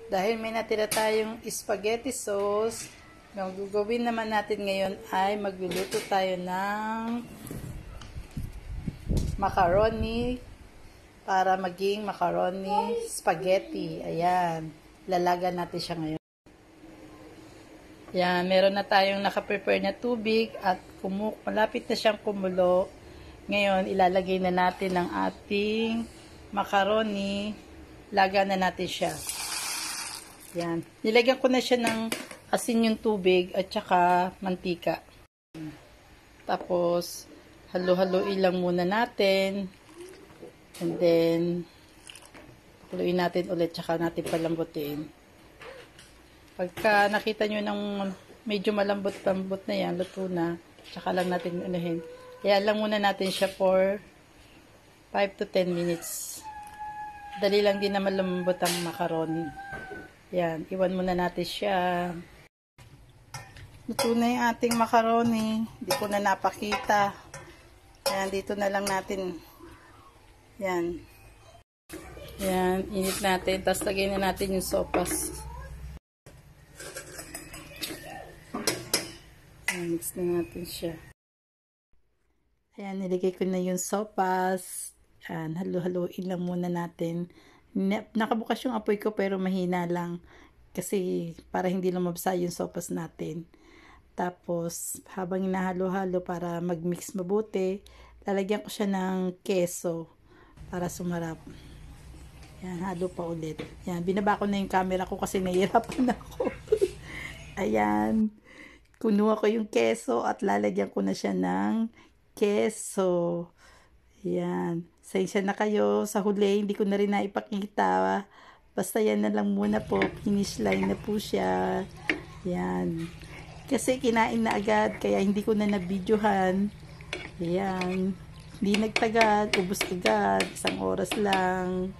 Dahil may natira tayong spaghetti sauce, ang gagawin naman natin ngayon ay magluluto tayo ng macaroni para maging macaroni spaghetti. Ayan, lalagan natin siya ngayon. Ayan, meron na tayong nakaprepare na tubig at malapit na siyang kumulo. Ngayon, ilalagay na natin ang ating macaroni. Laga na natin siya. Yan. Nilagyan ko na siya ng asin yung tubig at saka mantika. Tapos, halo-haloin lang muna natin. And then, haluin natin ulit saka natin palambutin. Pagka nakita nyo ng medyo malambot-lambot na yan, luto na, saka lang natin unahin. Kaya lang muna natin siya for 5 to 10 minutes. Dali lang din naman lumambot ang macaroni. Yan, iwan muna natin siya. Luto na yung ating macaroni. Hindi ko na napakita. Yan, dito na lang natin. Yan. Yan, init natin. Tapos lagay na natin yung sopas. Yan, mix na natin siya. Ayan, nilagay ko na yung sopas. Yan, halo-haloin lang muna natin. Nakabukas yung apoy ko pero mahina lang kasi para hindi lumabsa yung sopas natin. Tapos habang hinahalo-halo para mag-mix mabuti, lalagyan ko siya ng keso para sumarap. Yan, halo pa ulit. Yan, binaba ko na yung camera ko kasi nahihirapan ako. Ayan, kunuha ko yung keso at lalagyan ko na siya ng keso. Yan. Sensya na kayo sa huli, hindi ko na rin naipakita. Basta yan na lang muna po. Finish line na po siya. Yan. Kasi kinain na agad, kaya hindi ko na nabidyohan. Yan. Hindi nagtagal, ubos agad. 1 oras lang.